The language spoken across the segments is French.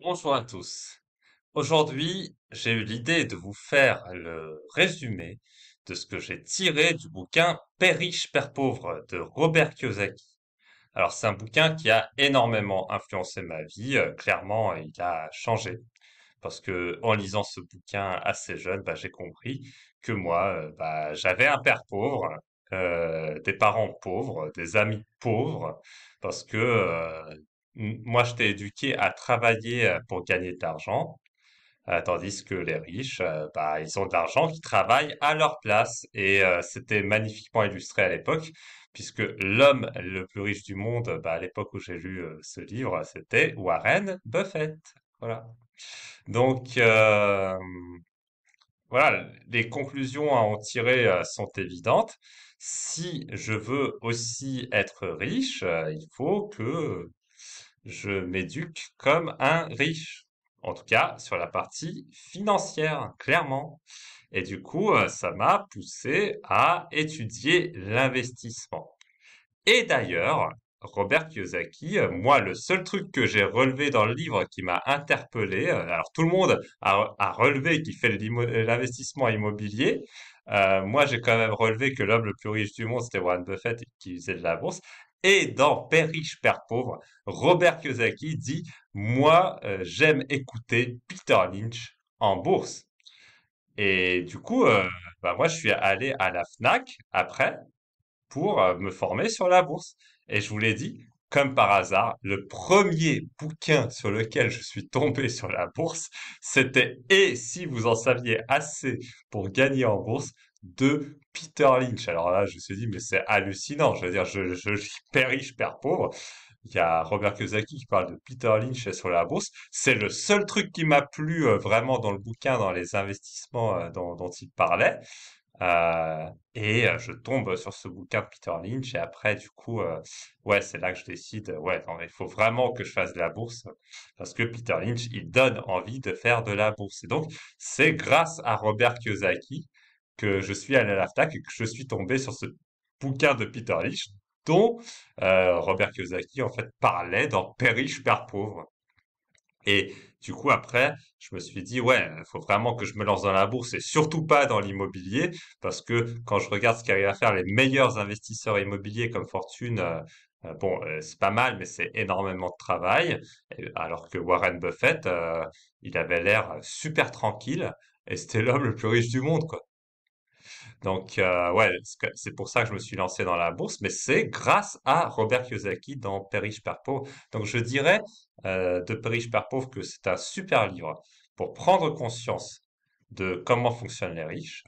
Bonjour à tous. Aujourd'hui, j'ai eu l'idée de vous faire le résumé de ce que j'ai tiré du bouquin Père riche, Père pauvre de Robert Kiyosaki. Alors, c'est un bouquin qui a énormément influencé ma vie. Clairement, il a changé. Parce que en lisant ce bouquin assez jeune, j'ai compris que moi, j'avais un père pauvre, des parents pauvres, des amis pauvres, parce que moi, j'étais éduqué à travailler pour gagner de l'argent, tandis que les riches, ils ont de l'argent qui travaillent à leur place. Et c'était magnifiquement illustré à l'époque, puisque l'homme le plus riche du monde, à l'époque où j'ai lu ce livre, c'était Warren Buffett. Voilà. Donc, voilà, les conclusions à en tirer sont évidentes. Si je veux aussi être riche, il faut que je m'éduque comme un riche. En tout cas, sur la partie financière, clairement. Et du coup, ça m'a poussé à étudier l'investissement. Et d'ailleurs, Robert Kiyosaki, moi, le seul truc que j'ai relevé dans le livre qui m'a interpellé, alors tout le monde a relevé qu'il fait l'investissement immobilier. Moi, j'ai quand même relevé que l'homme le plus riche du monde, c'était Warren Buffett, et qui faisait de la bourse. Et dans Père riche, Père pauvre, Robert Kiyosaki dit, moi, j'aime écouter Peter Lynch en bourse. Et du coup, moi, je suis allé à la Fnac après pour me former sur la bourse. Et je vous l'ai dit, comme par hasard, le premier bouquin sur lequel je suis tombé sur la bourse, c'était Et si vous en saviez assez pour gagner en bourse de Peter Lynch. Alors là, je me suis dit, mais c'est hallucinant. Je veux dire, je lis Père riche, Père pauvre. Il y a Robert Kiyosaki qui parle de Peter Lynch sur la bourse. C'est le seul truc qui m'a plu vraiment dans le bouquin, dans les investissements dont il parlait. Je tombe sur ce bouquin de Peter Lynch et après, du coup, ouais, c'est là que je décide, ouais, non, il faut vraiment que je fasse de la bourse parce que Peter Lynch, il donne envie de faire de la bourse. Et donc, c'est grâce à Robert Kiyosaki que je suis allé à la FNAC et que je suis tombé sur ce bouquin de Peter Lynch dont Robert Kiyosaki, en fait, parlait dans Père riche, Père pauvre. Et du coup, après, je me suis dit, ouais, il faut vraiment que je me lance dans la bourse et surtout pas dans l'immobilier, parce que quand je regarde ce qu'arrivent à faire les meilleurs investisseurs immobiliers comme Fortune, c'est pas mal, mais c'est énormément de travail. Alors que Warren Buffett, il avait l'air super tranquille et c'était l'homme le plus riche du monde, quoi. Donc, ouais, c'est pour ça que je me suis lancé dans la bourse, mais c'est grâce à Robert Kiyosaki dans Père riche, Père pauvre. Donc, je dirais de Père riche, Père pauvre que c'est un super livre pour prendre conscience de comment fonctionnent les riches.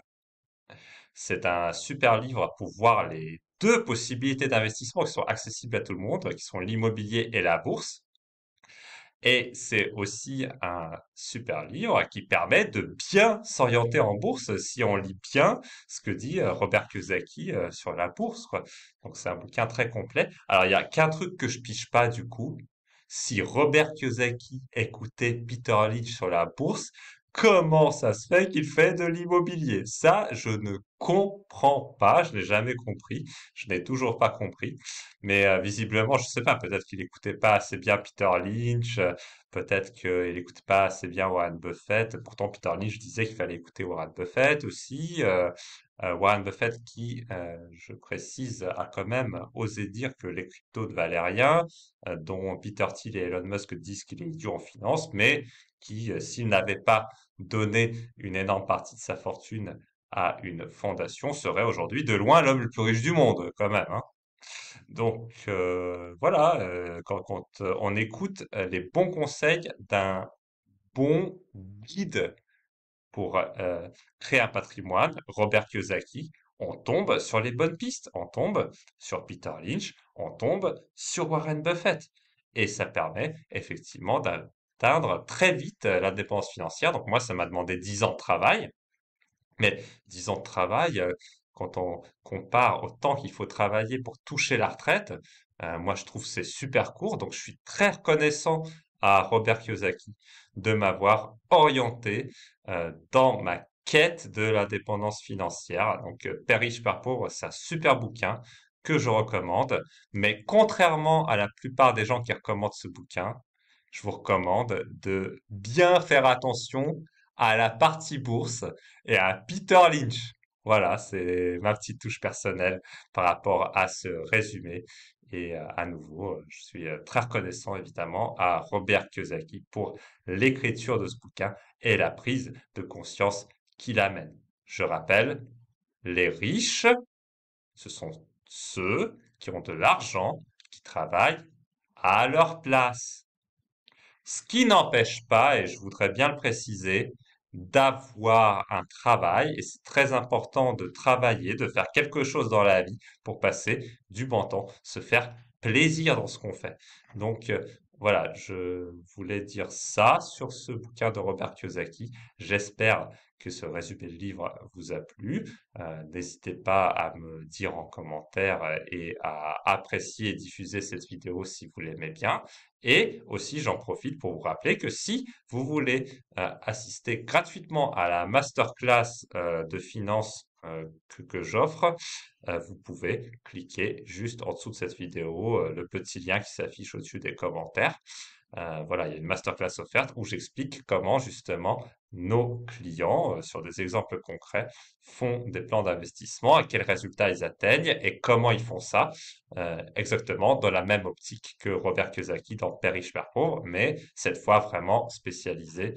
C'est un super livre pour voir les deux possibilités d'investissement qui sont accessibles à tout le monde, qui sont l'immobilier et la bourse. Et c'est aussi un super livre qui permet de bien s'orienter en bourse si on lit bien ce que dit Robert Kiyosaki sur la bourse, quoi. Donc c'est un bouquin très complet. Alors il y a qu'un truc que je piche pas du coup. Si Robert Kiyosaki écoutait Peter Lynch sur la bourse, comment ça se fait qu'il fait de l'immobilier? Ça, je ne comprends pas. Je n'ai jamais compris. Je n'ai toujours pas compris. Mais visiblement, je sais pas, peut-être qu'il écoutait pas assez bien Peter Lynch, peut-être qu'il écoutait pas assez bien Warren Buffett. Pourtant, Peter Lynch disait qu'il fallait écouter Warren Buffett aussi. Warren Buffett qui, je précise, a quand même osé dire que les cryptos ne valaient rien, dont Peter Thiel et Elon Musk disent qu'il est idiot en finance, mais qui, s'il n'avait pas donné une énorme partie de sa fortune à une fondation, serait aujourd'hui de loin l'homme le plus riche du monde, quand même, hein. Donc voilà, quand on écoute les bons conseils d'un bon guide pour créer un patrimoine, Robert Kiyosaki, on tombe sur les bonnes pistes, on tombe sur Peter Lynch, on tombe sur Warren Buffett. Et ça permet effectivement d'atteindre très vite l'indépendance financière. Donc moi, ça m'a demandé 10 ans de travail. Mais 10 ans de travail, quand on compare au temps qu'il faut travailler pour toucher la retraite, moi je trouve que c'est super court. Donc je suis très reconnaissant à Robert Kiyosaki de m'avoir orienté dans ma quête de l'indépendance financière. Donc Père riche, Père pauvre, c'est un super bouquin que je recommande. Mais contrairement à la plupart des gens qui recommandent ce bouquin, je vous recommande de bien faire attention à la partie bourse et à Peter Lynch. Voilà, c'est ma petite touche personnelle par rapport à ce résumé. Et à nouveau, je suis très reconnaissant évidemment à Robert Kiyosaki pour l'écriture de ce bouquin et la prise de conscience qu'il amène. Je rappelle, les riches, ce sont ceux qui ont de l'argent, qui travaillent à leur place. Ce qui n'empêche pas, et je voudrais bien le préciser, d'avoir un travail, et c'est très important de travailler, de faire quelque chose dans la vie pour passer du bon temps, se faire plaisir dans ce qu'on fait. Donc voilà, je voulais dire ça sur ce bouquin de Robert Kiyosaki. J'espère que ce résumé de livre vous a plu. N'hésitez pas à me dire en commentaire et à apprécier et diffuser cette vidéo si vous l'aimez bien. Et aussi, j'en profite pour vous rappeler que si vous voulez assister gratuitement à la masterclass de finance que j'offre, vous pouvez cliquer juste en dessous de cette vidéo, le petit lien qui s'affiche au-dessus des commentaires. Voilà, il y a une masterclass offerte où j'explique comment justement nos clients, sur des exemples concrets, font des plans d'investissement et quels résultats ils atteignent et comment ils font ça, exactement dans la même optique que Robert Kiyosaki dans Père riche, Père pauvre, mais cette fois vraiment spécialisé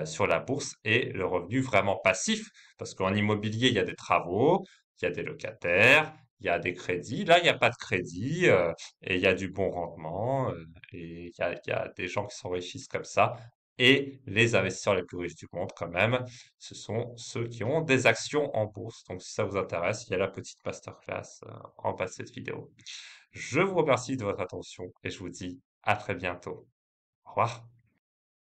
sur la bourse et le revenu vraiment passif, parce qu'en immobilier, il y a des travaux, il y a des locataires, il y a des crédits. Là, il n'y a pas de crédit et il y a du bon rendement. Et il y a des gens qui s'enrichissent comme ça. Et les investisseurs les plus riches du monde, quand même, ce sont ceux qui ont des actions en bourse. Donc, si ça vous intéresse, il y a la petite masterclass en bas de cette vidéo. Je vous remercie de votre attention et je vous dis à très bientôt. Au revoir.